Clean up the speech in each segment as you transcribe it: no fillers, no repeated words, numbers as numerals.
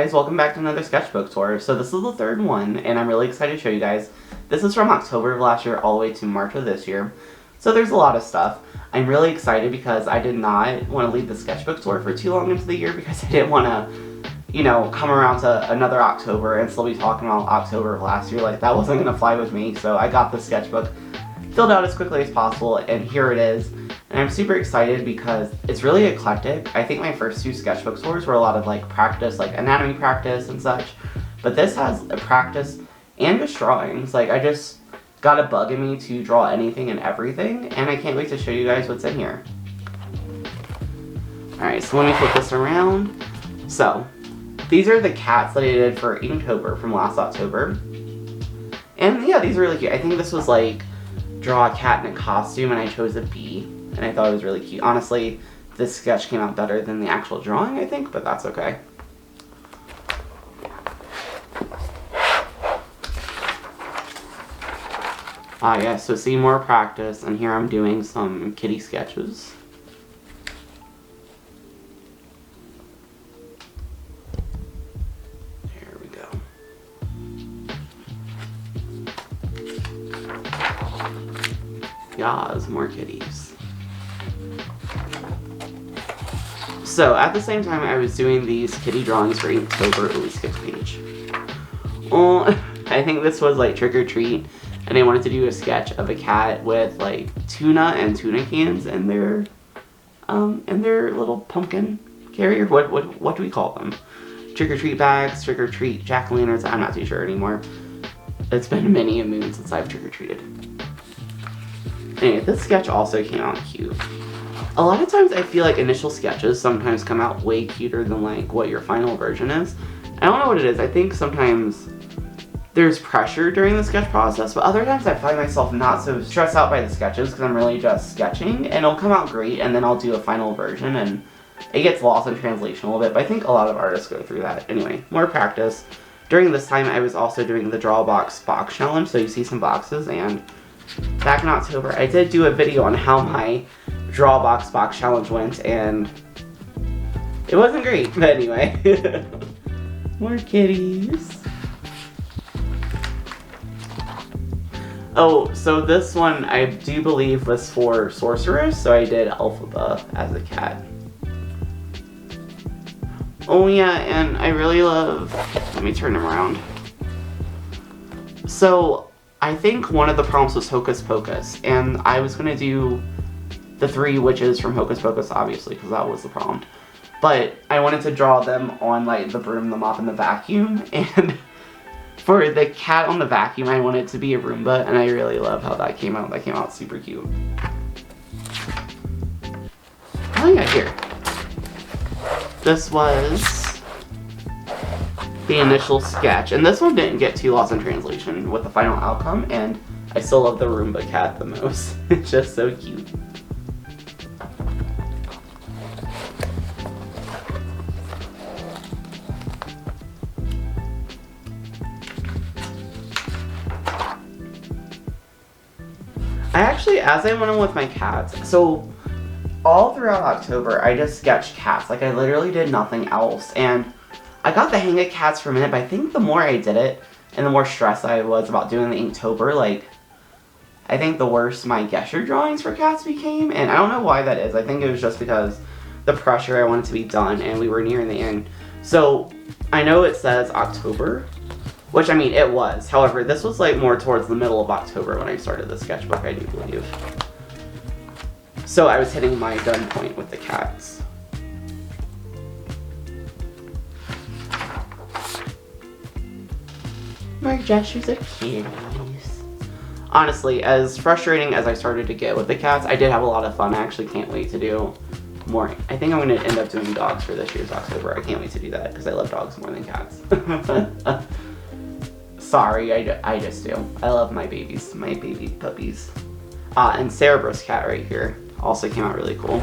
guys, welcome back to another sketchbook tour. So this is the third one, and I'm really excited to show you guys. This is from October of last year all the way to March of this year. So there's a lot of stuff. I'm really excited because I did not want to leave the sketchbook tour for too long into the year because I didn't want to, you know, come around to another October and still be talking about October of last year. Like, that wasn't going to fly with me, so I got the sketchbook filled out as quickly as possible, and here it is. And I'm super excited because it's really eclectic. I think my first two sketchbook tours were a lot of like practice, like anatomy practice and such. But this has a practice and just drawings. Like, I just got a bug in me to draw anything and everything, and I can't wait to show you guys what's in here. Alright, so let me flip this around. So, these are the cats that I did for Inktober from last October. And yeah, these are really cute. I think this was like draw a cat in a costume, and I chose a bee. And I thought it was really cute. Honestly, this sketch came out better than the actual drawing, I think, but that's okay. Ah, yeah, so see, more practice, and here I'm doing some kitty sketches. There we go. Yas, more kitties. So, at the same time I was doing these kitty drawings for Inktober, we skipped a page. Oh, I think this was like trick or treat, and I wanted to do a sketch of a cat with like tuna and tuna cans and their little pumpkin carrier. What do we call them? Trick or treat bags, trick or treat jack-o'-lanterns. I'm not too sure anymore. It's been many a moon since I've trick or treated. Anyway, this sketch also came out cute. A lot of times I feel like initial sketches sometimes come out way cuter than like what your final version is. I don't know what it is. I think sometimes there's pressure during the sketch process, but other times I find myself not so stressed out by the sketches because I'm really just sketching, and it'll come out great, and then I'll do a final version and it gets lost in translation a little bit, but I think a lot of artists go through that. Anyway, more practice. During this time I was also doing the Draw Box Box Challenge, so you see some boxes, and back in October I did do a video on how my Draw Box Challenge went, and it wasn't great, but anyway. More kitties. Oh, so this one I do believe was for Sorceress, so I did Elphaba as a cat. Oh yeah, and I really love, let me turn him around. So, I think one of the prompts was Hocus Pocus, and I was gonna do the 3 witches from Hocus Pocus, obviously, because that was the prompt. But I wanted to draw them on like the broom, the mop, and the vacuum, and for the cat on the vacuum, I wanted it to be a Roomba, and I really love how that came out. That came out super cute. Oh yeah, here. This was the initial sketch, and this one didn't get too lost in translation with the final outcome, and I still love the Roomba cat the most. It's just so cute. I actually, as I went on with my cats, so all throughout October, I just sketched cats. Like, I literally did nothing else, and I got the hang of cats for a minute, but I think the more I did it, and the more stressed I was about doing the Inktober, like, I think the worse my gesture drawings for cats became, and I don't know why that is. I think it was just because the pressure I wanted to be done, and we were nearing the end. So, I know it says October, which, I mean, it was. However, this was, like, more towards the middle of October when I started the sketchbook, I do believe. So, I was hitting my done point with the cats. My gestures of kitties. Honestly, as frustrating as I started to get with the cats, I did have a lot of fun. I actually can't wait to do more. I think I'm going to end up doing dogs for this year's October. I can't wait to do that because I love dogs more than cats. Sorry, I just do. I love my babies, my baby puppies. And Cerebro's cat right here also came out really cool.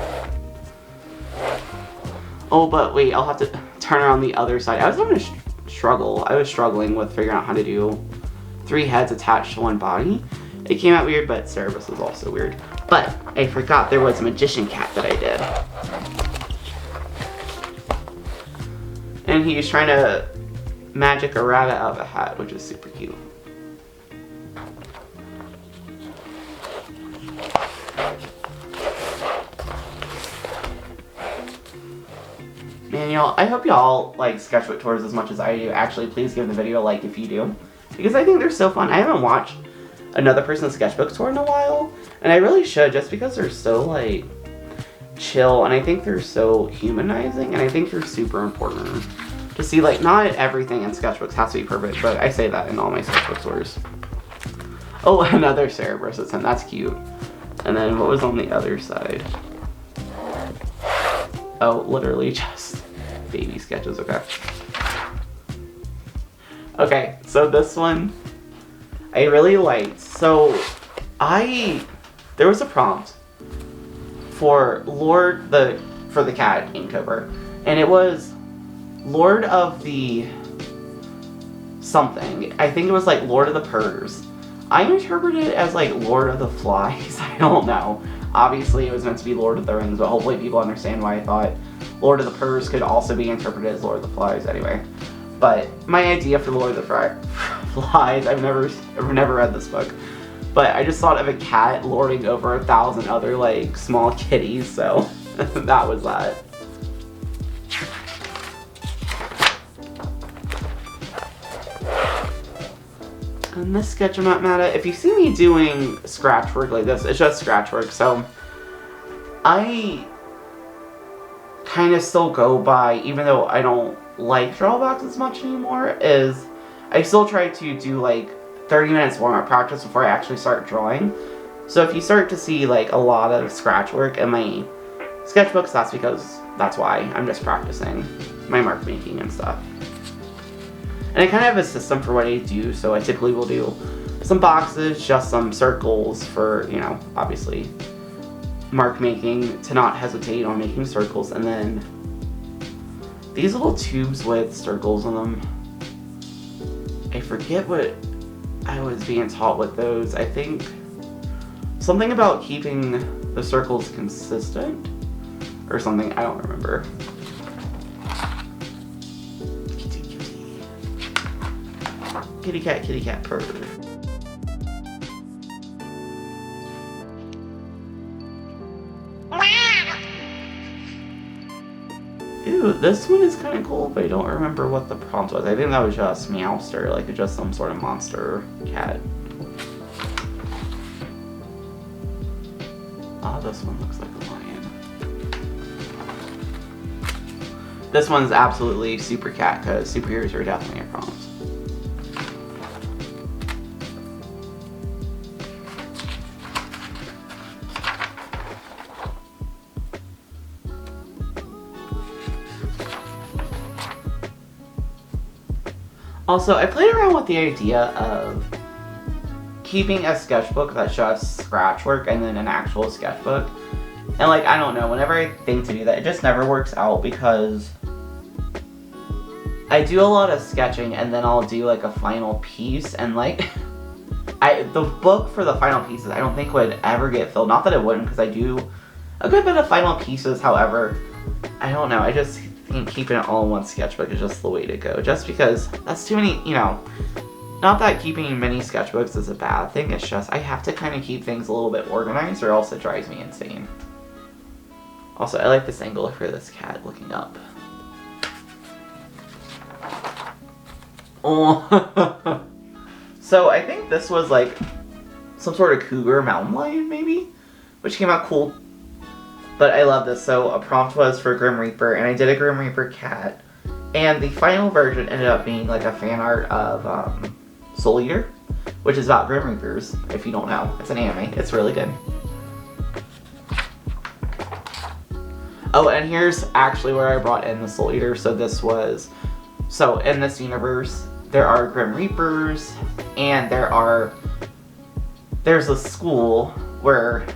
Oh, but wait, I'll have to turn around the other side. I was having a struggle. I was struggling with figuring out how to do 3 heads attached to 1 body. It came out weird, but Cerebus was also weird. But I forgot there was a magician cat that I did. And he's trying to magic a rabbit out of a hat, which is super cute. Man, y'all, I hope y'all like sketchbook tours as much as I do. Actually, please give the video a like if you do, because I think they're so fun. I haven't watched another person's sketchbook tour in a while, and I really should, just because they're so like chill, and I think they're so humanizing, and I think they're super important to see. Like, not everything in sketchbooks has to be perfect, but I say that in all my sketchbook tours. Oh, another Cerberus, and that's cute. And then what was on the other side? Oh, literally just baby sketches, okay. Okay, so this one I really liked. So there was a prompt for for the cat Inktober, and it was Lord of the something. I think it was like Lord of the Purrs. I interpreted it as like Lord of the Flies. I don't know. Obviously it was meant to be Lord of the Rings, but hopefully people understand why I thought Lord of the Purrs could also be interpreted as Lord of the Flies anyway. But my idea for Lord of the Flies, I've never read this book, but I just thought of a cat lording over 1,000 other like small kitties, so that was that. And this sketch, I'm not mad at. If you see me doing scratch work like this, it's just scratch work, so I kind of still go by, even though I don't like drawbacks as much anymore, is I still try to do like 30 minutes warm-up practice before I actually start drawing. So if you start to see like a lot of scratch work in my sketchbooks, that's why. I'm just practicing my mark making and stuff. And I kind of have a system for what I do, so I typically will do some boxes, just some circles for, you know, obviously mark making, to not hesitate on making circles, and then these little tubes with circles in them. I forget what I was being taught with those. I think something about keeping the circles consistent or something, I don't remember. Kitty cat purr. Ew, this one is kind of cool, but I don't remember what the prompt was. I think that was just Meowster, like just some sort of monster cat. Ah, this one looks like a lion. This one's absolutely super cat, because superheroes are definitely a prompt. Also, I played around with the idea of keeping a sketchbook that's just scratch work and then an actual sketchbook. And like, I don't know, whenever I think to do that, it just never works out, because I do a lot of sketching and then I'll do like a final piece, and like, the book for the final pieces I don't think would ever get filled. Not that it wouldn't, because I do a good bit of final pieces, however, I don't know, I just think keeping it all in one sketchbook is just the way to go, just because that's too many, you know, not that keeping many sketchbooks is a bad thing, it's just I have to kind of keep things a little bit organized or else it drives me insane. Also, I like this angle for this cat looking up. Oh. So I think this was like some sort of cougar mountain lion maybe, which came out cool. But I love this. So a prompt was for Grim Reaper, and I did a Grim Reaper cat. And the final version ended up being like a fan art of Soul Eater, which is about Grim Reapers, if you don't know. It's an anime. It's really good. Oh, and here's actually where I brought in the Soul Eater. So this was, so in this universe, there are Grim Reapers, and there's a school where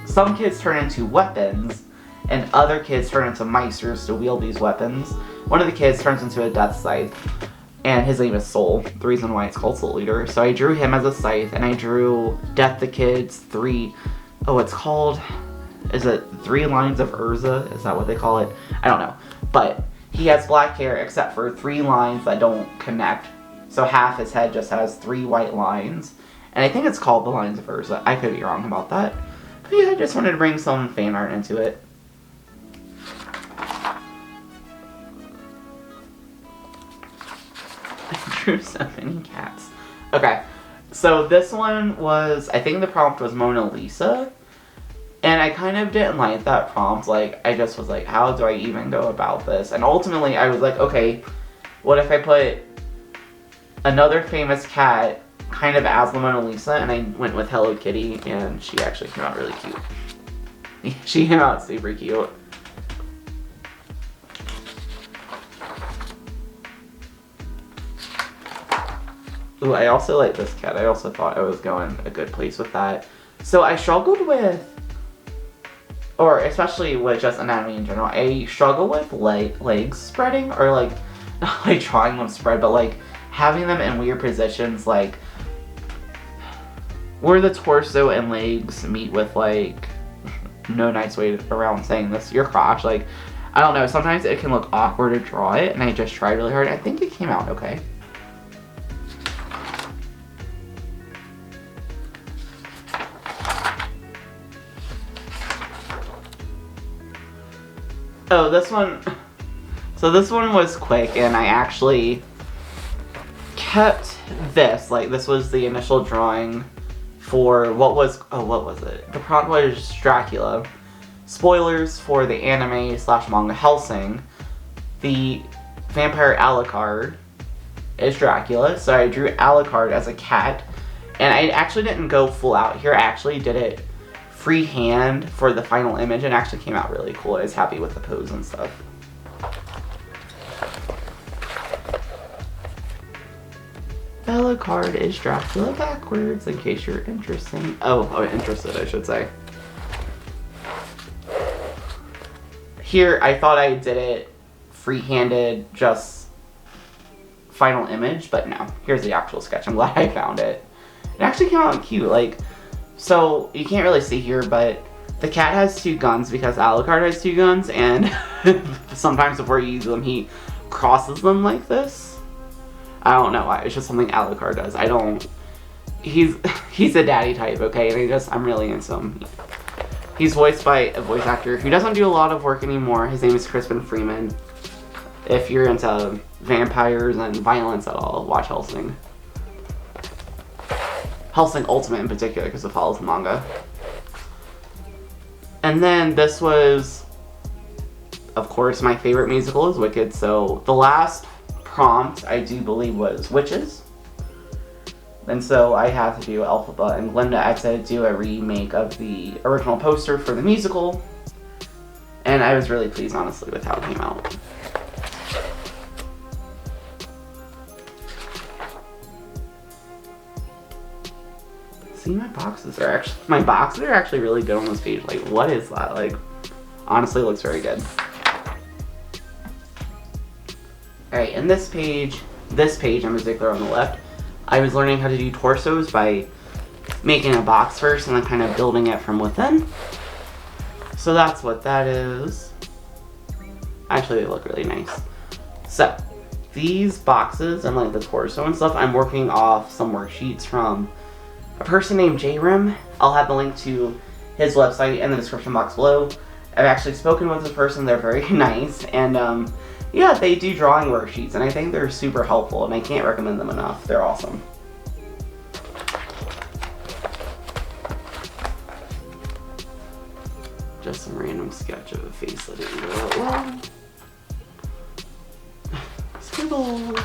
some kids turn into weapons, and other kids turn into meisters to wield these weapons. One of the kids turns into a death scythe, and his name is Soul, the reason why it's called Soul Eater. So I drew him as a scythe, and I drew Death the Kids, it's called, is it 3 Lines of Urza? Is that what they call it? I don't know. But he has black hair except for 3 lines that don't connect. So half his head just has 3 white lines. And I think it's called the lines of Urza. I could be wrong about that. But yeah, I just wanted to bring some fan art into it. I drew so many cats. Okay, so this one was, I think the prompt was Mona Lisa. And I kind of didn't like that prompt. Like, I just was like, how do I even go about this? And ultimately, I was like, okay, what if I put another famous cat kind of as the Mona Lisa? And I went with Hello Kitty, and she actually came out really cute. She came out super cute. Ooh, I also like this cat. I also thought I was going a good place with that. So I struggled with, or especially with just anatomy in general, I struggle with legs spreading, or like, not like drawing them spread, but like having them in weird positions, like where the torso and legs meet with, like, no nice way around saying this, your crotch. Like, I don't know, sometimes it can look awkward to draw it, and I just tried really hard. I think it came out okay. Oh, this one, so this one was quick, and I actually kept this, like, this was the initial drawing for what was it? The prompt was Dracula. Spoilers for the anime / manga HELLSING. The vampire Alucard is Dracula, so I drew Alucard as a cat, and I actually didn't go full out here. I actually did it freehand for the final image, and it actually came out really cool. I was happy with the pose and stuff. Alucard is Dracula backwards, in case you're interested, I should say. Here, I thought I did it free-handed, just final image, but no. Here's the actual sketch. I'm glad I found it. It actually came out cute, like, so you can't really see here, but the cat has 2 guns because Alucard has 2 guns, and sometimes before you use them, he crosses them like this. I don't know why, it's just something Alucard does. He's a daddy type, okay, and I'm really into him. He's voiced by a voice actor who doesn't do a lot of work anymore. His name is Crispin Freeman. If you're into vampires and violence at all, watch HELLSING. HELLSING Ultimate in particular, because it follows the manga. And then this was, of course, my favorite musical is Wicked. So the last prompt, I do believe, was Witches. And so I had to do Elphaba and Glinda. I had to do a remake of the original poster for the musical. And I was really pleased, honestly, with how it came out. See, my boxes are actually really good on this page. Like, what is that? Like, honestly, it looks very good. Alright, and this page in particular on the left, I was learning how to do torsos by making a box first and then kind of building it from within. So that's what that is. Actually, they look really nice. So, these boxes and like the torso and stuff, I'm working off some worksheets from a person named JEYRAM. I'll have the link to his website in the description box below. I've actually spoken with this person, they're very nice, and yeah, they do drawing worksheets, and I think they're super helpful, and I can't recommend them enough. They're awesome. Just some random sketch of a face that didn't go out well. Scribbles!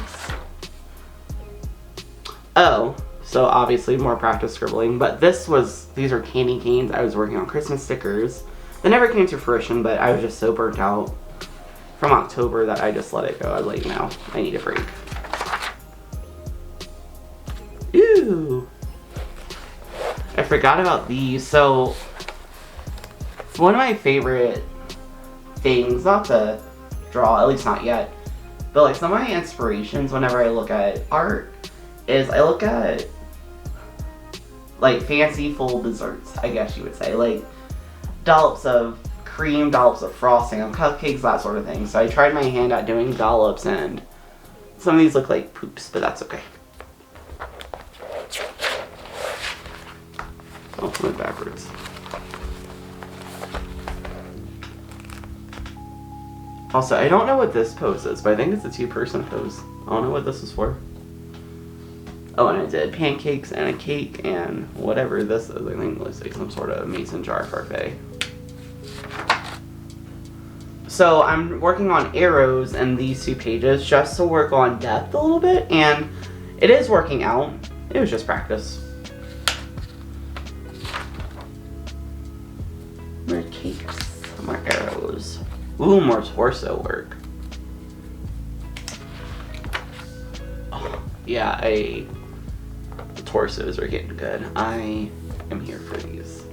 Oh, so obviously more practice scribbling, but these are candy canes. I was working on Christmas stickers. They never came to fruition, but I was just so burnt out from October that I just let it go. I was like, no, I need a break. Ooh! I forgot about these. So, one of my favorite things, not to draw, at least not yet, but like some of my inspirations whenever I look at art is I look at like fanciful desserts, I guess you would say. Like dollops of cream, dollops of frosting on cupcakes, that sort of thing. So I tried my hand at doing dollops, and some of these look like poops, but that's okay. Oh, went backwards. Also, I don't know what this pose is, but I think it's a 2-person pose. I don't know what this is for. Oh, and I did pancakes and a cake and whatever this is. I think it looks like some sort of mason jar parfait. So I'm working on arrows in these 2 pages just to work on depth a little bit, and it is working out. It was just practice. More cakes, more arrows. Ooh, more torso work. Oh, yeah, the torsos are getting good. I am here for these.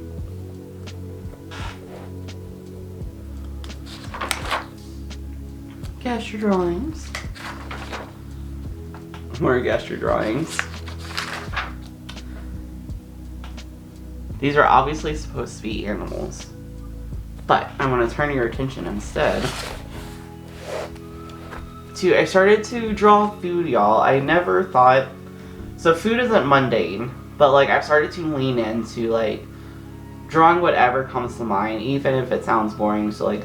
Gesture drawings. More gesture drawings. These are obviously supposed to be animals, but I want to turn your attention instead to, I started to draw food, y'all. I never thought, so food isn't mundane, but like I've started to lean into like drawing whatever comes to mind, even if it sounds boring. So like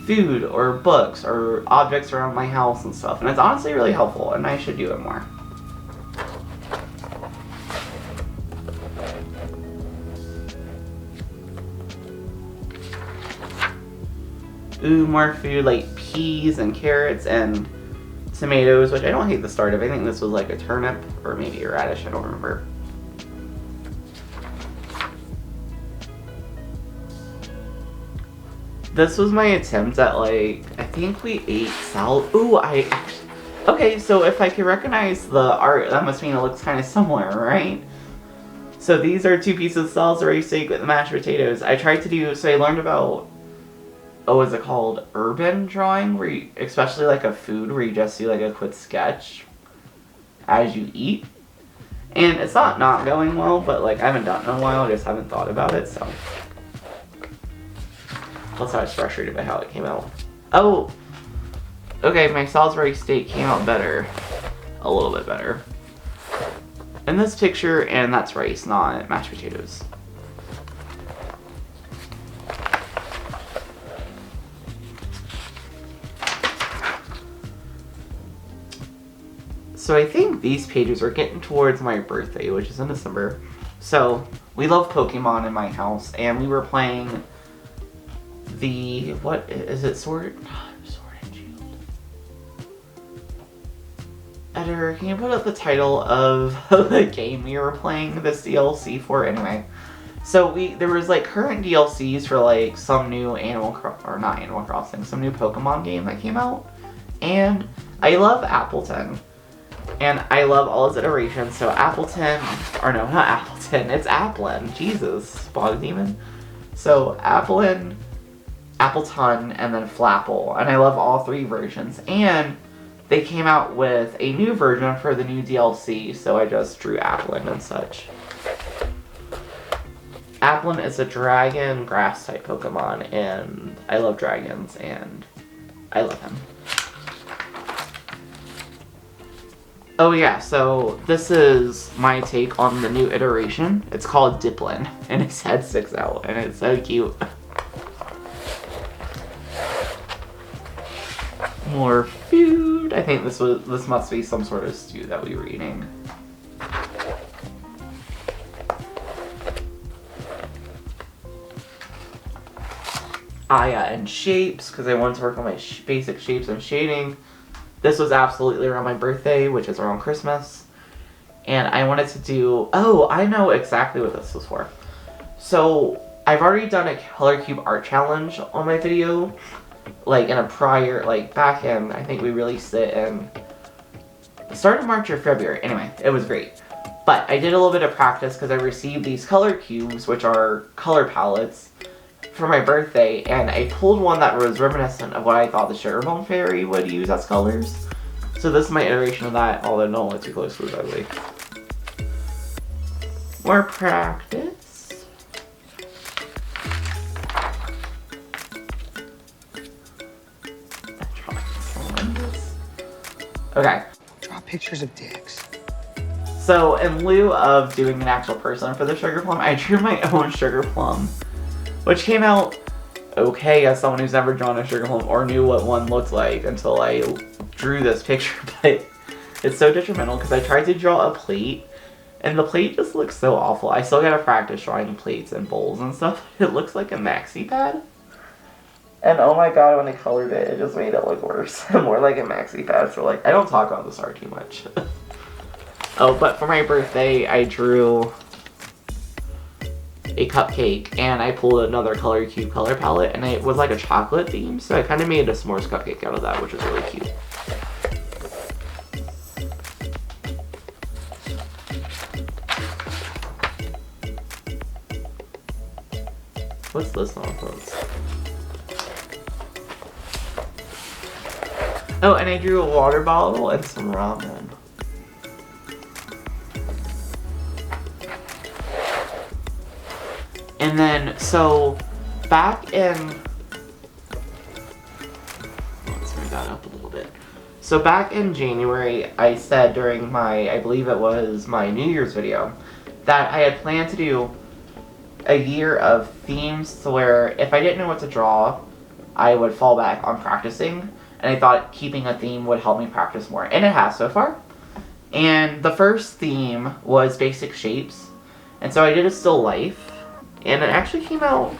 food or books or objects around my house and stuff, and it's honestly really helpful, and I should do it more. Ooh, more food, like peas and carrots and tomatoes, which I don't hate the start of. I think this was like a turnip or maybe a radish, I don't remember. This was my attempt at like, I think we ate salad. Ooh, okay, so if I can recognize the art, that must mean it looks kind of similar, right? So these are 2 pieces of Salisbury steak with mashed potatoes. I tried to do, so I learned about, oh, is it called urban drawing, where you, especially like a food, where you just do like a quick sketch as you eat. And it's not going well, but like I haven't done it in a while, I just haven't thought about it, so. Also, I was frustrated by how it came out. Oh, okay, my Salisbury steak came out better. A little bit better. In this picture, and that's rice, not mashed potatoes. So I think these pages are getting towards my birthday, which is in December. So we love Pokemon in my house, and we were playing the, what is it, Sword and Shield. Editor, can you put up the title of the game we were playing this DLC for? Anyway, so there was like current DLCs for like some new some new Pokemon game that came out, and I love Appleton. And I love all its iterations, so Appleton, or no, not Appleton, it's Applin, Jesus, Bog Demon. So Applin, Appleton, and then Flapple, and I love all 3 versions. And they came out with a new version for the new DLC, so I just drew Applin and such. Applin is a dragon grass type Pokemon, and I love dragons, and I love him. Oh yeah, so this is my take on the new iteration. It's called DIPPLIN, and its head sticks out, and it's so cute. More food. I think this must be some sort of stew that we were eating. Ah yeah, and shapes, because I wanted to work on my basic shapes and shading. This was absolutely around my birthday, which is around Christmas. And I wanted to do, oh, I know exactly what this was for. So, I've already done a color cube art challenge on my video. Like in a prior, like back in, I think we released it in the start of March or February. Anyway, it was great. But I did a little bit of practice because I received these color cubes, which are color palettes, for my birthday, and I pulled one that was reminiscent of what I thought the Sugar Bone Fairy would use as colors. So this is my iteration of that, although don't look too close to it, ugly. More practice. Okay. Draw pictures of dicks. So in lieu of doing an actual person for the sugar plum, I drew my own sugar plum, which came out okay as someone who's never drawn a sugar plum or knew what one looked like until I drew this picture, but it's so detrimental because I tried to draw a plate and the plate just looks so awful. I still gotta practice drawing plates and bowls and stuff. It looks like a maxi pad. And oh my god, when I colored it, it just made it look worse. More like a maxi pad, so like, I don't talk about this art too much. Oh, but for my birthday, I drew a cupcake, and I pulled another Color Cube color palette, and it was like a chocolate theme, so I kind of made a s'mores cupcake out of that, which is really cute. What's this nonsense? Oh, and I drew a water bottle and some ramen. And then, so, back in... Let's bring that up a little bit. So back in January, I said during my, I believe it was my New Year's video, that I had planned to do a year of themes to where if I didn't know what to draw, I would fall back on practicing. And I thought keeping a theme would help me practice more. And it has so far. And the first theme was basic shapes. And so I did a still life. And it actually came out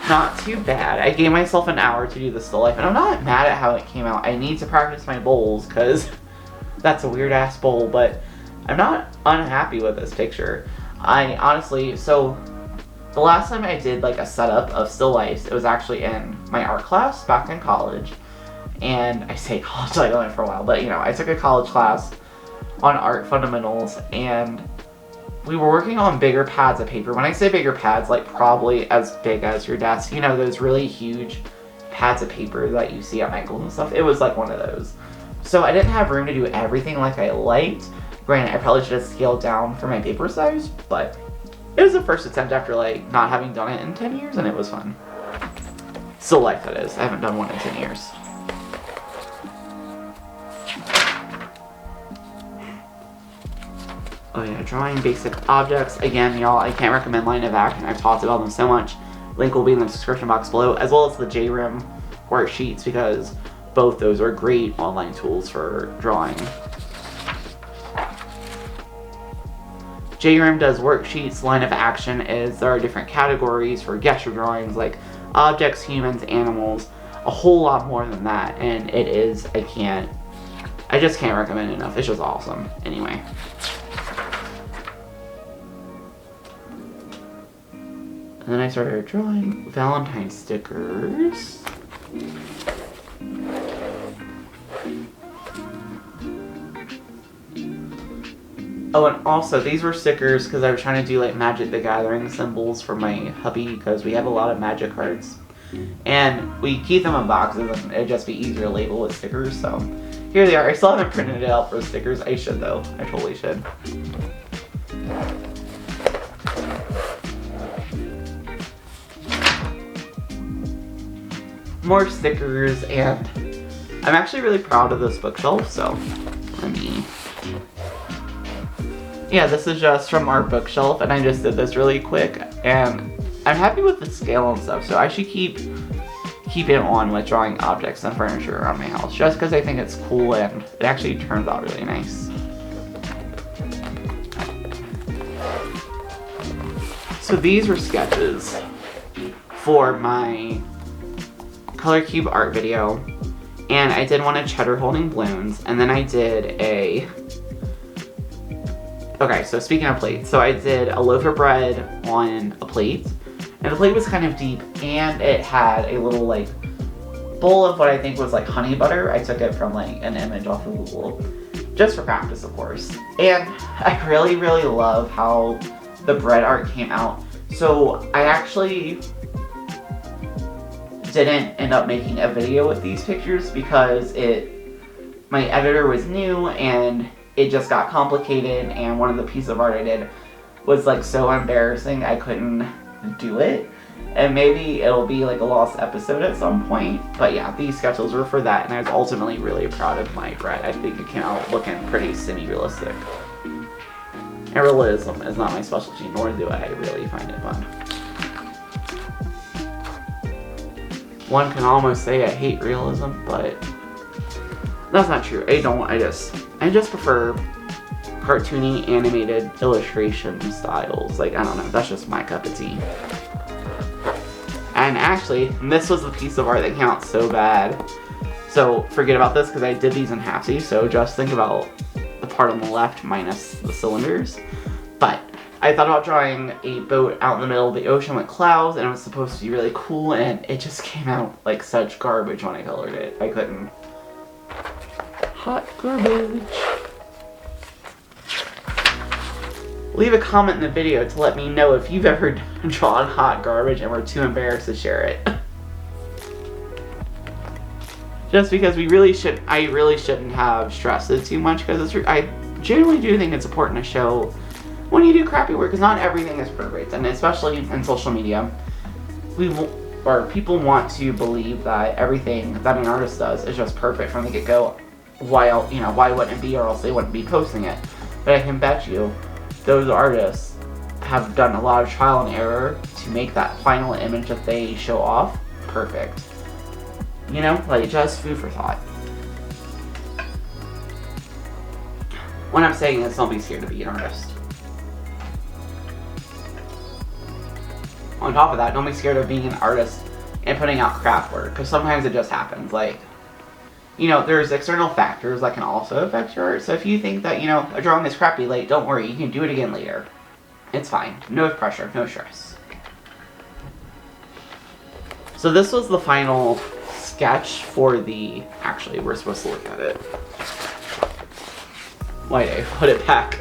not too bad. I gave myself an hour to do the still life. And I'm not mad at how it came out. I need to practice my bowls because that's a weird ass bowl. But I'm not unhappy with this picture. I honestly, so the last time I did like a setup of still lifes, it was actually in my art class back in college. And I say college, like I went for a while, but you know, I took a college class on art fundamentals and we were working on bigger pads of paper. When I say bigger pads, like probably as big as your desk, you know, those really huge pads of paper that you see at Michael's and stuff. It was like one of those. So I didn't have room to do everything like I liked. Granted, I probably should have scaled down for my paper size, but it was the first attempt after like not having done it in 10 years and it was fun. Still life, that is. I haven't done one in 10 years. Oh yeah, drawing basic objects. Again, y'all, I can't recommend Line of Action. I've talked about them so much. Link will be in the description box below, as well as the JEYRAM worksheets, because both those are great online tools for drawing. JEYRAM does worksheets. Line of Action is there are different categories for gesture drawings, like objects, humans, animals, a whole lot more than that, and it is, I just can't recommend it enough. It's just awesome. Anyway. And then I started drawing Valentine stickers. Oh, and also these were stickers because I was trying to do like Magic the Gathering symbols for my hubby because we have a lot of Magic cards. And we keep them in boxes and it'd just be easier to label with stickers, so here they are. I still haven't printed it out for stickers. I should though. I totally should. More stickers, and I'm actually really proud of this bookshelf, so let me... Yeah, this is just from our bookshelf, and I just did this really quick, and I'm happy with the scale and stuff, so I should keep it on with drawing objects and furniture around my house, just because I think it's cool and it actually turns out really nice. So these were sketches for my Color Cube art video, and I did one of Cheddar holding balloons, and then I did a... Okay, so speaking of plates, so I did a loaf of bread on a plate, and the plate was kind of deep, and it had a little, like, bowl of what I think was, like, honey butter. I took it from, like, an image off of Google, just for practice, of course. And I really, really love how the bread art came out. So I actually didn't end up making a video with these pictures because my editor was new and it just got complicated, and one of the pieces of art I did was like so embarrassing I couldn't do it. And maybe it'll be like a lost episode at some point. But yeah, these sketches were for that, and I was ultimately really proud of my art. I think it came out looking pretty semi-realistic. And realism is not my specialty, nor do I really find it fun. One can almost say I hate realism, but that's not true. I don't. I just prefer cartoony, animated illustration styles. Like, I don't know. That's just my cup of tea. And actually, this was the piece of art that came out so bad. So forget about this because I did these in halfsies. So just think about the part on the left minus the cylinders. But I thought about drawing a boat out in the middle of the ocean with clouds, and it was supposed to be really cool, and it just came out like such garbage when I colored it. I couldn't. Hot garbage. Leave a comment in the video to let me know if you've ever drawn hot garbage and were too embarrassed to share it. Just because I really shouldn't have stressed it too much, because I genuinely do think it's important to show when you do crappy work, because not everything is perfect, and especially in social media, people want to believe that everything that an artist does is just perfect from the get-go. Why wouldn't it be, or else they wouldn't be posting it? But I can bet you, those artists have done a lot of trial and error to make that final image that they show off perfect. You know, like, just food for thought. What I'm saying is, don't be scared to be an artist. On top of that, don't be scared of being an artist and putting out crap work, because sometimes it just happens. Like, you know, there's external factors that can also affect your art. So if you think that, you know, a drawing is crappy late, don't worry, you can do it again later. It's fine. No pressure, no stress. So this was the final sketch for the... Actually, we're supposed to look at it. Why did I put it back?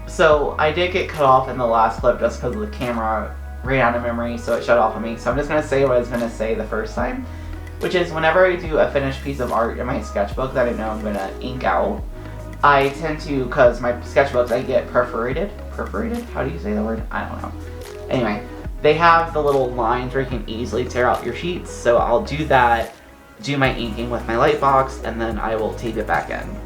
So I did get cut off in the last clip just because the camera ran out of memory, so it shut off on me. So I'm just going to say what I was going to say the first time, which is whenever I do a finished piece of art in my sketchbook that I know I'm going to ink out, I tend to, because my sketchbooks I get perforated? How do you say the word? I don't know. Anyway, they have the little lines where you can easily tear out your sheets, so I'll do that, do my inking with my light box, and then I will tape it back in.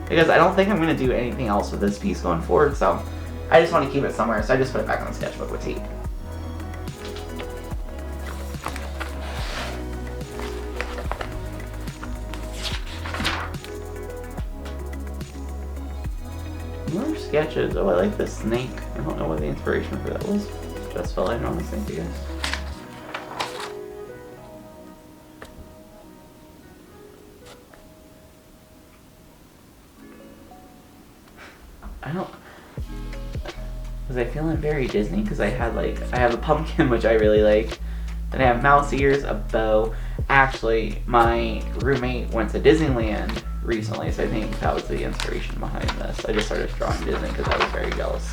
Because I don't think I'm going to do anything else with this piece going forward, so I just want to keep it somewhere, so I just put it back on the sketchbook with tape. More sketches. Oh, I like this snake. I don't know what the inspiration for that was. Just felt like drawing the snake, I guess. Was I feeling very Disney? Because I have a pumpkin, which I really like. Then I have mouse ears, a bow. Actually, my roommate went to Disneyland recently, so I think that was the inspiration behind this. I just started drawing Disney because I was very jealous.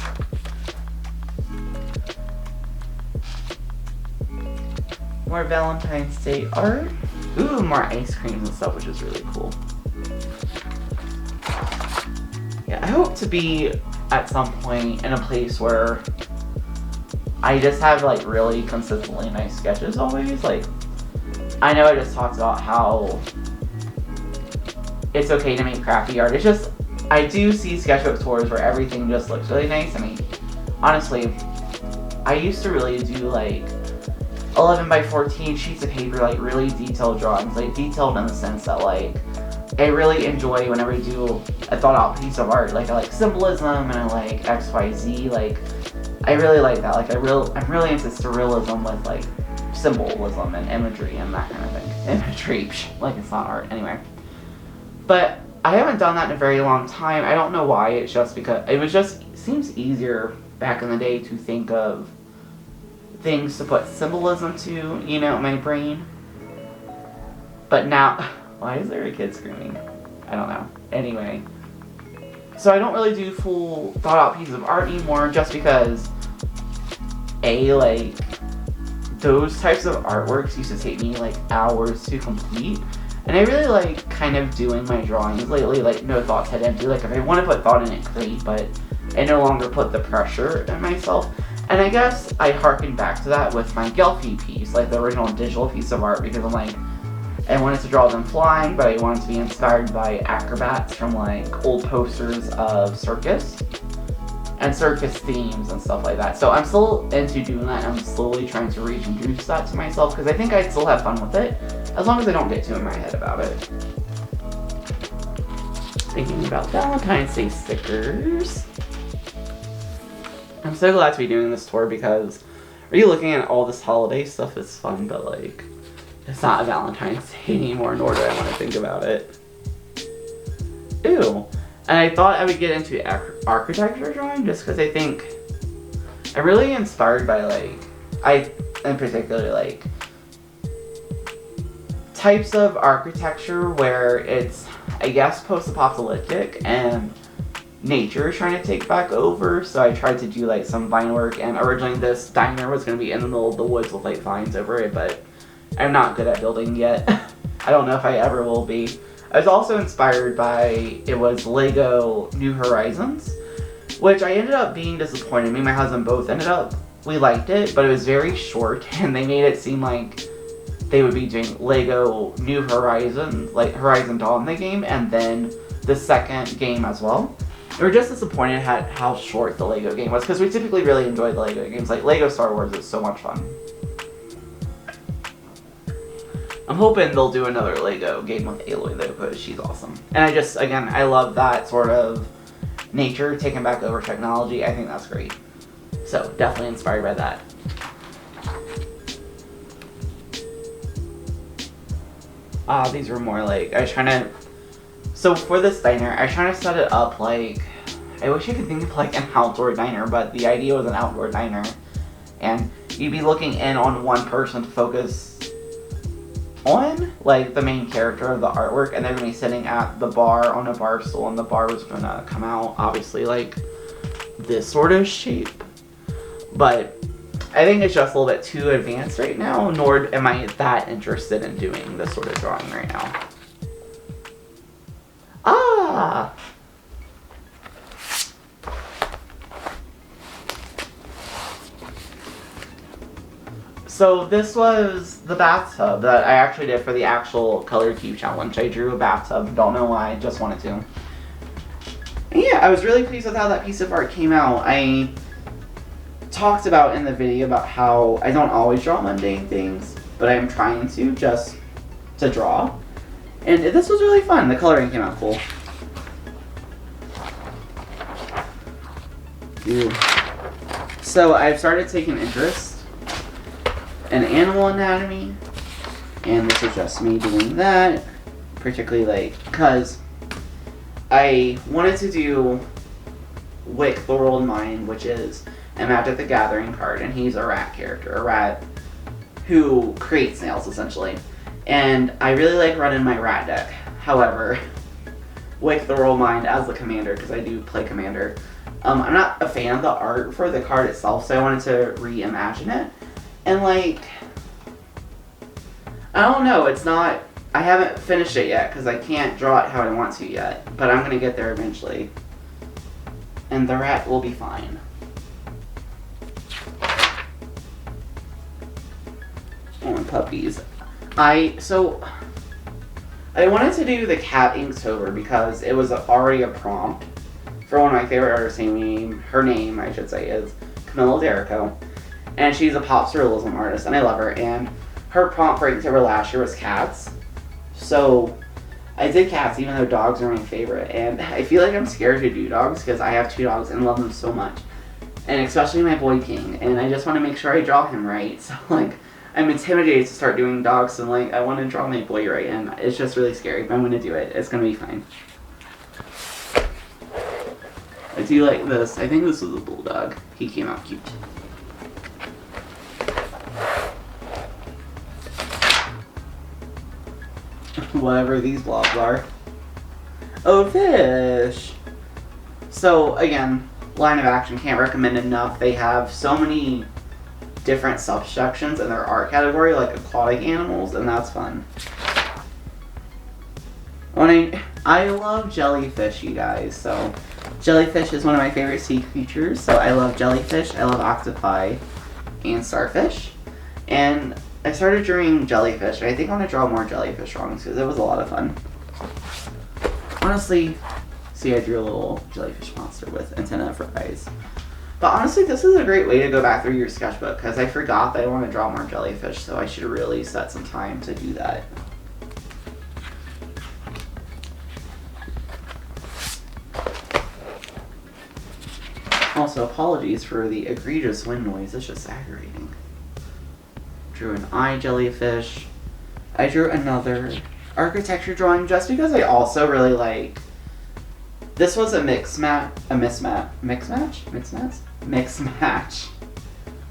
More Valentine's Day art. Ooh, more ice creams and stuff, which is really cool. Yeah, I hope to be at some point in a place where I just have like really consistently nice sketches always. Like, I know I just talked about how it's okay to make crappy art. It's just, I do see sketchbook tours where everything just looks really nice. I mean, honestly, I used to really do like 11 by 14 sheets of paper, like really detailed drawings, like detailed in the sense that like, I really enjoy whenever I do a thought out piece of art. Like, I like symbolism and I like XYZ. Like, I really like that. Like, I'm really into surrealism with like symbolism and imagery and that kind of thing. Imagery, like it's not art. Anyway. But I haven't done that in a very long time. I don't know why. It's just because it seems easier back in the day to think of things to put symbolism to, you know, in my brain. But now, why is there a kid screaming? I don't know. Anyway. So I don't really do full thought out pieces of art anymore just because like, those types of artworks used to take me like hours to complete. And I really like kind of doing my drawings lately, like no thoughts head empty. Like if I want to put thought in it, great, but I no longer put the pressure on myself. And I guess I harkened back to that with my Gelfie piece, like the original digital piece of art, because I'm like, I wanted to draw them flying, but I wanted to be inspired by acrobats from like old posters of circus and circus themes and stuff like that. So I'm still into doing that. I'm slowly trying to reintroduce that to myself because I think I'd still have fun with it as long as I don't get too in my head about it. Thinking about Valentine's Day stickers. I'm so glad to be doing this tour because really looking at all this holiday stuff is fun, but like, it's not a Valentine's Day anymore, nor do I want to think about it. Ew. And I thought I would get into architecture drawing just because I think I'm really inspired by like, in particular like types of architecture where it's, I guess, post-apocalyptic and nature is trying to take back over. So I tried to do like some vine work, and originally this diner was going to be in the middle of the woods with like vines over it, but I'm not good at building yet. I don't know if I ever will be. I was also inspired by, it was Lego New Horizons, which I ended up being disappointed. Me and my husband both we liked it, but it was very short, and they made it seem like they would be doing Lego New Horizons, like Horizon Dawn, the game, and then the second game as well. We were just disappointed at how short the Lego game was, because we typically really enjoy the Lego games. Like, Lego Star Wars is so much fun. I'm hoping they'll do another Lego game with Aloy though, because she's awesome. And I just, again, I love that sort of nature taking back over technology. I think that's great. So, definitely inspired by that. These were more like, I was trying to, so for this diner, I was trying to set it up like, I wish I could think of like an outdoor diner, but the idea was an outdoor diner. And you'd be looking in on one person to focus on like the main character of the artwork, and they're gonna be sitting at the bar on a bar stool, and the bar was gonna come out obviously like this sort of shape. But I think it's just a little bit too advanced right now, nor am I that interested in doing this sort of drawing right now. Ah! So this was the bathtub that I actually did for the actual color cube challenge. I drew a bathtub, don't know why, just wanted to. And yeah, I was really pleased with how that piece of art came out. I talked about in the video about how I don't always draw mundane things, but I'm trying to just to draw. And this was really fun. The coloring came out cool. Ew. So I've started taking interest in animal anatomy, and this is just me doing that, particularly like, because I wanted to do WICK, the World Mind, which is a Magic the Gathering card, and he's a rat character, a rat who creates snails, essentially. And I really like running my rat deck. However, WICK, the World Mind as the commander, because I do play commander, I'm not a fan of the art for the card itself, so I wanted to reimagine it. And like, I don't know, it's not, I haven't finished it yet because I can't draw it how I want to yet, but I'm going to get there eventually. And the rat will be fine. Oh, and puppies. I wanted to do the cat Inktober because it was already a prompt for one of my favorite artists. Her name, I should say, is Camilla Derico. And she's a pop surrealism artist, and I love her. And her prompt for Inktober last year was cats. So I did cats, even though dogs are my favorite. And I feel like I'm scared to do dogs because I have 2 dogs and love them so much. And especially my boy King. And I just want to make sure I draw him right. So like, I'm intimidated to start doing dogs, and like, I want to draw my boy right. And it's just really scary, but I'm going to do it. It's going to be fine. I do like this. I think this was a bulldog. He came out cute. Whatever these blobs are. Oh, fish! So, again, line of action, can't recommend enough. They have so many different subsections in their art category, like aquatic animals, and that's fun. I love jellyfish, you guys, so Jellyfish is one of my favorite sea creatures, so I love jellyfish, I love octopi, and starfish. And I started drawing jellyfish. I think I want to draw more jellyfish drawings because it was a lot of fun. Honestly, see, I drew a little jellyfish monster with antenna for eyes. But honestly, this is a great way to go back through your sketchbook because I forgot that I want to draw more jellyfish, so I should really set some time to do that. Also, apologies for the egregious wind noise, it's just aggravating. Drew an eye jellyfish. I drew another architecture drawing just because I also really like. This was a mix match. Mix match. Can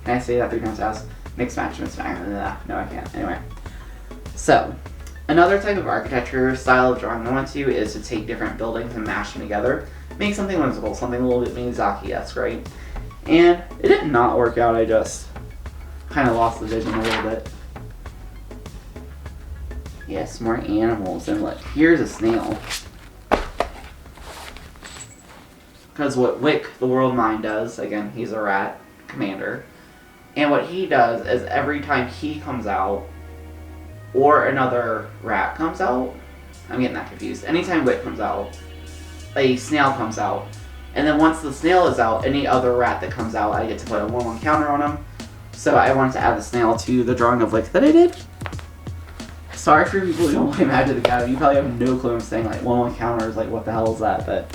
I say that 3 times fast? Mix match. No, I can't. Anyway. So, another type of architecture style of drawing I went to is to take different buildings and mash them together. Make something whimsical, something a little bit Miyazaki-esque, right? And it did not work out. I just kind of lost the vision a little bit. Yes, more animals. And look, here's a snail. Because what Wick, the World Mind, does, again, he's a rat commander. And what he does is every time he comes out, or another rat comes out, I'm getting that confused. Anytime Wick comes out, a snail comes out. And then once the snail is out, any other rat that comes out, I get to put a 1/1 counter on him. So I wanted to add the snail to the drawing of Wick that I did. Sorry for people who don't play Magic the Gathering. You probably have no clue I'm saying, like, 1/1 counters, like, what the hell is that? But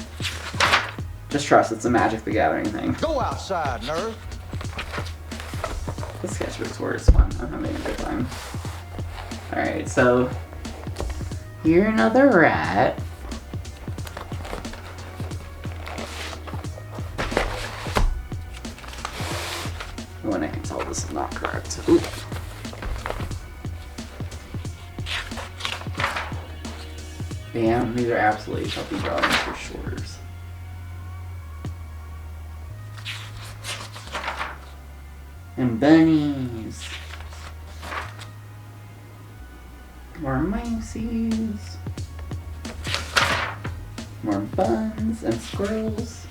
just trust, it's a Magic the Gathering thing. Go outside, nerd. The Sketchbook Tour is fun. I'm having a good time. Alright, so here another rat. When I can tell this is not correct. Ooh. Damn, these are absolutely puppy drawings for sure. And bunnies. More mousies. More buns and squirrels.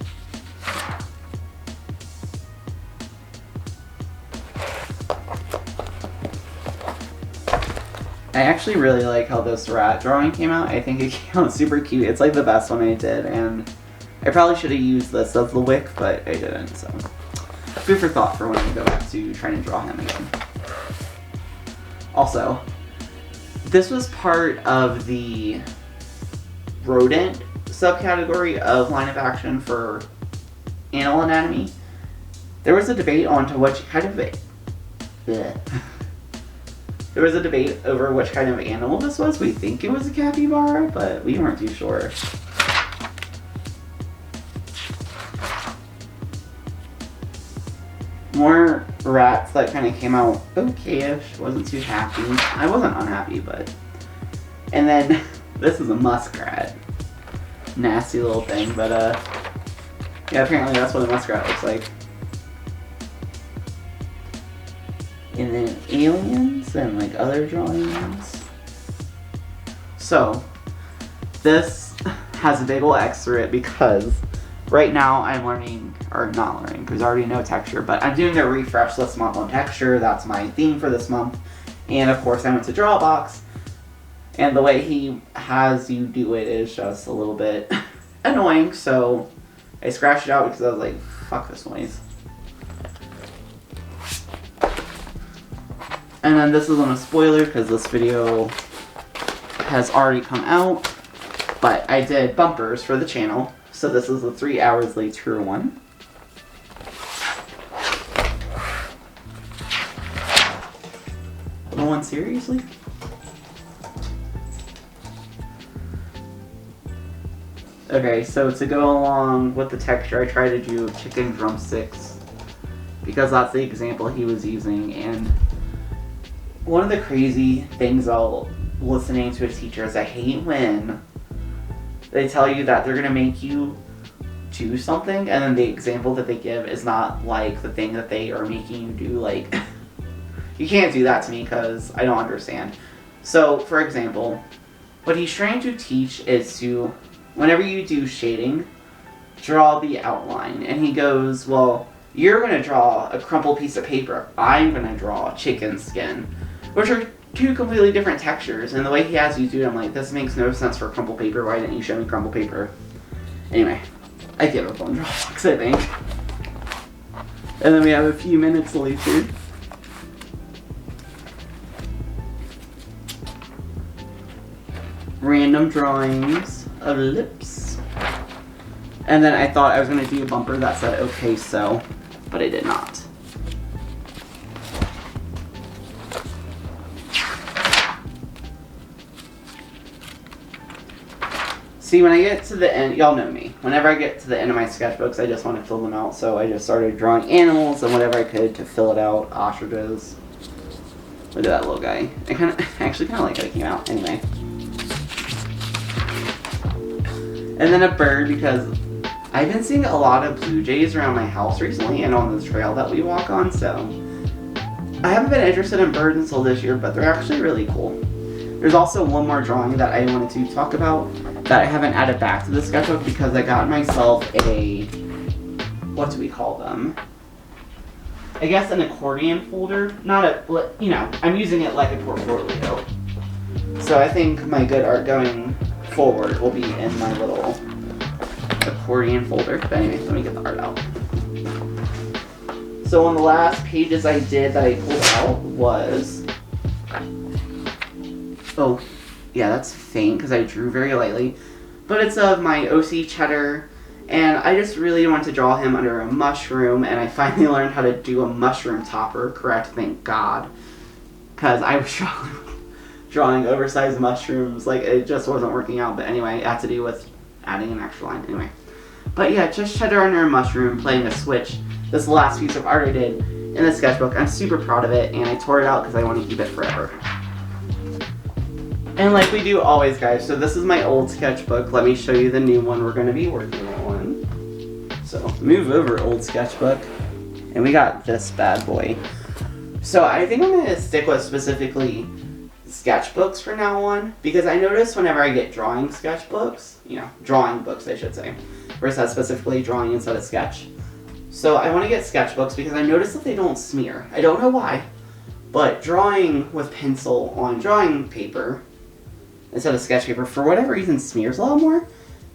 I actually really like how this rat drawing came out. I think it came out super cute. It's like the best one I did, and I probably should have used this as the wick, but I didn't, so. Food for thought for when I go back to trying to draw him again. Also, this was part of the rodent subcategory of line of action for animal anatomy. There was a debate on to which kind of There was a debate over which kind of animal this was. We think it was a capybara, but we weren't too sure. More rats that kind of came out okay-ish. Wasn't too happy. I wasn't unhappy, but... And then, this is a muskrat. Nasty little thing, but yeah, apparently that's what a muskrat looks like. And then aliens and like other drawings. So, this has a big ol' X through it because right now I'm learning, or not learning, because I already know texture, but I'm doing a refresh this month on texture. That's my theme for this month. And of course I went to Drawbox, and the way he has you do it is just a little bit annoying, so I scratched it out because I was like, fuck this noise. And then this isn't a spoiler because this video has already come out, but I did bumpers for the channel. So this is the 3 hours later one. No one seriously? Okay, so to go along with the texture, I tried to do chicken drumsticks because that's the example he was using. And one of the crazy things about listening to a teacher is I hate when they tell you that they're going to make you do something and then the example that they give is not like the thing that they are making you do. Like, you can't do that to me because I don't understand. So, for example, what he's trying to teach is to, whenever you do shading, draw the outline. And he goes, well, you're going to draw a crumpled piece of paper. I'm going to draw a chicken skin. Which are two completely different textures. And the way he has you do it, I'm like, this makes no sense for crumpled paper. Why didn't you show me crumpled paper? Anyway, I give up on Dropbox, I think. And then we have a few minutes later. Random drawings of lips. And then I thought I was going to do a bumper that said, okay, so, but I did not. See, when I get to the end, y'all know me. Whenever I get to the end of my sketchbooks, I just want to fill them out. So I just started drawing animals and whatever I could to fill it out. Ostriches. Look at that little guy. I actually kind of like how he came out. Anyway. And then a bird, because I've been seeing a lot of blue jays around my house recently and on the trail that we walk on. So I haven't been interested in birds until this year, but they're actually really cool. There's also one more drawing that I wanted to talk about that I haven't added back to the sketchbook because I got myself a, what do we call them? I guess an accordion folder. Not a, you know, I'm using it like a portfolio. So I think my good art going forward will be in my little accordion folder. But anyway, let me get the art out. So one of the last pages I did that I pulled out was, oh, yeah, that's faint because I drew very lightly. But it's of my OC Cheddar, and I just really wanted to draw him under a mushroom, and I finally learned how to do a mushroom topper, correct, thank God. Because I was drawing oversized mushrooms, like, it just wasn't working out. But anyway, it had to do with adding an extra line, anyway. But yeah, just Cheddar under a mushroom, playing a switch. This is the last piece of art I did in the sketchbook. I'm super proud of it, and I tore it out because I want to keep it forever. And like we do always, guys, so this is my old sketchbook. Let me show you the new one we're going to be working on. So, move over, old sketchbook. And we got this bad boy. So I think I'm going to stick with specifically sketchbooks from now on. Because I notice whenever I get drawing sketchbooks, you know, drawing books I should say, where it says specifically drawing instead of sketch. So I want to get sketchbooks because I notice that they don't smear. I don't know why. But drawing with pencil on drawing paper instead of sketch paper, for whatever reason, smears a lot more.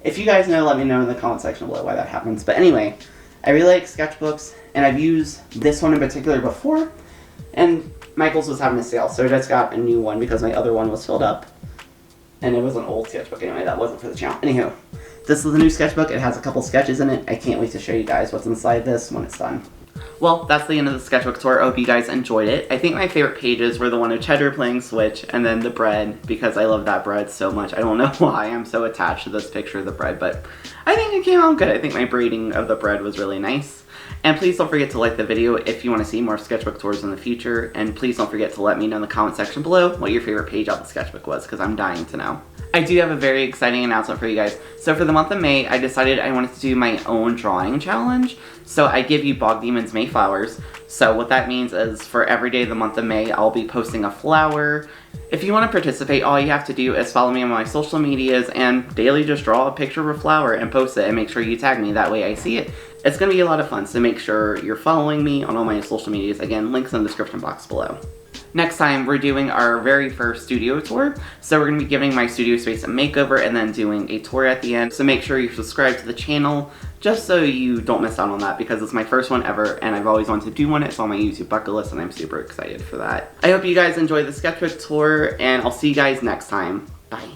If you guys know, let me know in the comment section below why that happens. But anyway, I really like sketchbooks, and I've used this one in particular before, and Michael's was having a sale, so I just got a new one because my other one was filled up, and it was an old sketchbook anyway, that wasn't for the channel. Anywho, this is the new sketchbook. It has a couple sketches in it. I can't wait to show you guys what's inside this when it's done. Well, that's the end of the sketchbook tour. I hope you guys enjoyed it. I think my favorite pages were the one of Cheddar playing Switch, and then the bread, because I love that bread so much. I don't know why I'm so attached to this picture of the bread, but I think it came out good. I think my braiding of the bread was really nice. And please don't forget to like the video if you want to see more sketchbook tours in the future. And please don't forget to let me know in the comment section below what your favorite page out of the sketchbook was, because I'm dying to know. I do have a very exciting announcement for you guys. So for the month of May, I decided I wanted to do my own drawing challenge. So I give you Bog Demon's May flowers. So what that means is for every day of the month of May, I'll be posting a flower. If you want to participate, all you have to do is follow me on my social medias and daily just draw a picture of a flower and post it, and make sure you tag me. That way I see it. It's going to be a lot of fun, so make sure you're following me on all my social medias. Again, links in the description box below. Next time, we're doing our very first studio tour. So we're going to be giving my studio space a makeover and then doing a tour at the end. So make sure you subscribe to the channel just so you don't miss out on that, because it's my first one ever and I've always wanted to do one. It's on my YouTube bucket list and I'm super excited for that. I hope you guys enjoy the sketchbook tour, and I'll see you guys next time. Bye.